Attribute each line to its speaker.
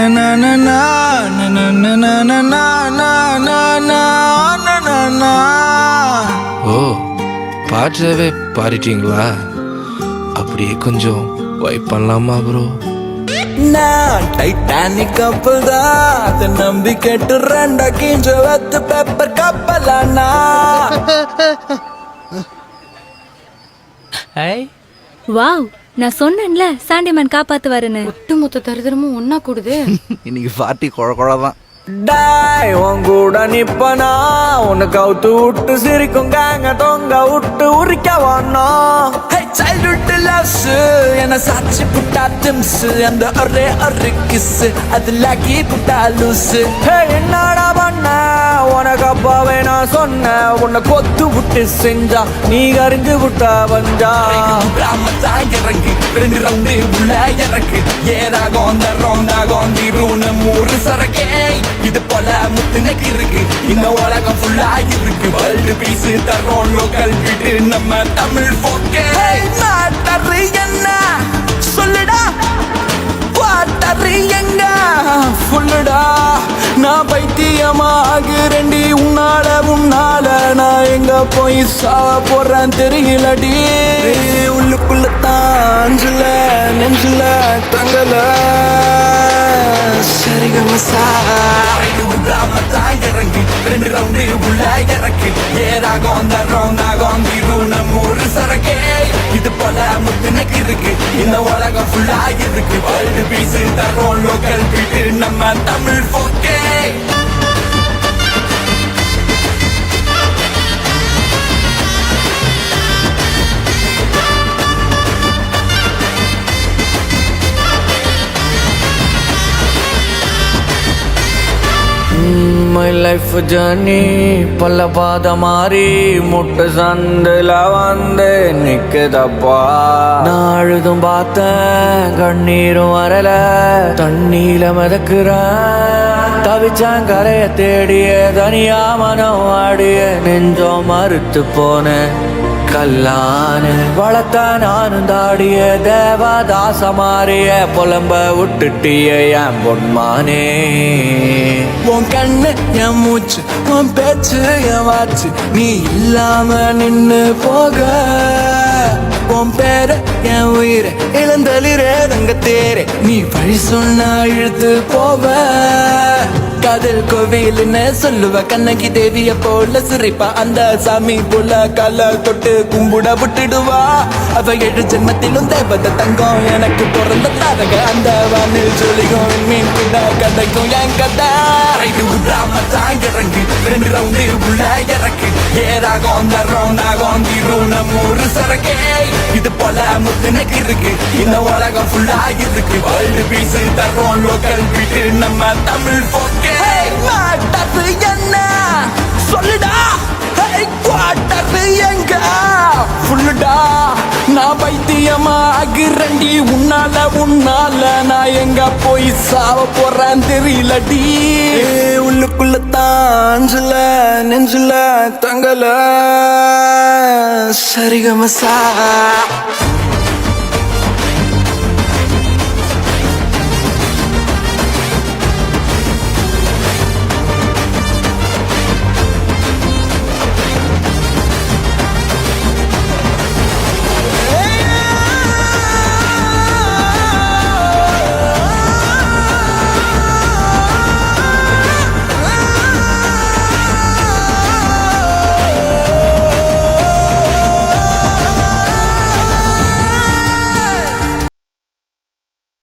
Speaker 1: ஓ, பாடவே பாடிட்டீங்களா? அப்படியே கொஞ்சம் வைப் பண்ணலாமா ப்ரோ?
Speaker 2: நான் டைட்டானிக் கப்பல் தான், அதை நம்பி கேட்டு ரெண்டா கிஞ்ச வத்து பேப்பர் கப்பலானா.
Speaker 3: வாவ், நான் சொன்னேன்ல சாண்டிமேன் காப்பாத்துவாருன்னு.
Speaker 4: ஒட்டுமொத்த தரித்திரமும் ஒன்னா கூடுது.
Speaker 5: இன்னைக்கு பார்ட்டி குழந்தான்.
Speaker 2: டாய் உன் கூட நிப்பனா, உனக்கு அவுத்து விட்டு சிரிக்கும் கேங்க தொங்க விட்டு உரிக்க வானோம். சைல்ட்ஹுட் லவ்ஸ் என்ன சாட்சி புட்டா திம்ஸ், அந்த ஒரே கிஸ் அது லாக்கி புட்டா லூஸ். என்னடா பண்ண உனக்கு அப்பாவே நான் சொன்னேன், உன்னை கொத்து விட்டு செஞ்சா நீ கரிஞ்சு விட்டா வந்தா. இறங்கி 2 ரவுண்டு உள்ள இறக்கு ஏறாகும் அந்த ரவுண்டாகும் நீருன்னு 3 சரக்கே. இது போல முத்துனக்கு இருக்கு, இந்த உலகம் ஃபுல்லா இருக்கு. வேர்ல்டு பீஸ் தரோம் லோக்கல் வீட்டு நம்ம தமிழ் போக்கே. மாட்டரு என்ன சொல்லுடா, வாட்டரு எங்க ஃபுல்லுடா. நான் பைத்தியமாகிறேன்டி உன்னால நான் எங்க போய் சாவ போறேன் தெரியலடி. உள்ளுக்குள்ள தாஞ்சுல நெஞ்சுல தங்கல சரிகமசா. இறங்கி 2 ரவுண்டு உள்ள இறக்கு ஏறாகும் அந்த ரவுண்டாகும் நீருன்னு 3 சரக்கே. இது போல முத்துனக்கு இருக்கு, இந்த உலகம் ஃபுல்லா இருக்கு. வேர்ல்டு பீஸ் தரோம் லோக்கல் வீட்டு நம்ம தமிழ் போக்கே. My life journey பல்ல பாத மாறி முட்டை சந்தில வந்து நிக்குதப்பா. நான் அழுதும் பார்த்தேன் கண்ணீரும் வரல, தண்ணீல மிதக்குறேன் தவிச்சான் கரைய தேடிய தனியா மனம் ஆடிய நெஞ்சம் மறுத்து போனேன். கல்லான வளர்த்த நானும் தாடிய தேவதாச மாறிய புலம்ப விட்டுட்டிய என் பொன்மானே. உன் கண்ணு என் மூச்சு, உன் பேச்சு என் வாச்சு, நீ இல்லாம நின்னு போக. உன் பேர என் உயிரை இளந்தளிரே தங்கத்தேரே, நீ வழி சொன்னா இழுத்து போவ. காதல் கோவில்னு சொல்லுவ கண்ணகி தேவிய போல சிரிப்பா, அந்த சாமி போல கால தொட்டு கும்பிட விட்டுடுவா. அவ 7 ஜென்மத்திலும் தேவத தங்கம், எனக்கு பிறந்த தாரக அந்த வானில் ஜொலிக்கும் மீன் கூட கதைக்கும் என் கதை. இறங்கி 2 ரவுண்டு உள்ள இறக்கு ஏறாகும் அந்த ரவுண்டாகும் நீருன்னு 3 சரக்கே. இது போல முத்துனக்கு இருக்கு, இந்த உலகம் ஃபுல்லா இருக்கு. வேர்ல்டு பீஸ் தரோம் லோக்கல் வீட்டு நம்ம தமிழ் போக்கே. மாட்டது என்ன சொல்லுடா, குவாட்டரு எங்க ஃபுல்லுடா. நான் பைத்தியமாகிறேன்டி உன்னால நான் எங்க போய் சாவ போறேன் தெரியலடி. உள்ளுக்குள்ள தாஞ்சுல நெஞ்சுல தங்கல சரிகமசா.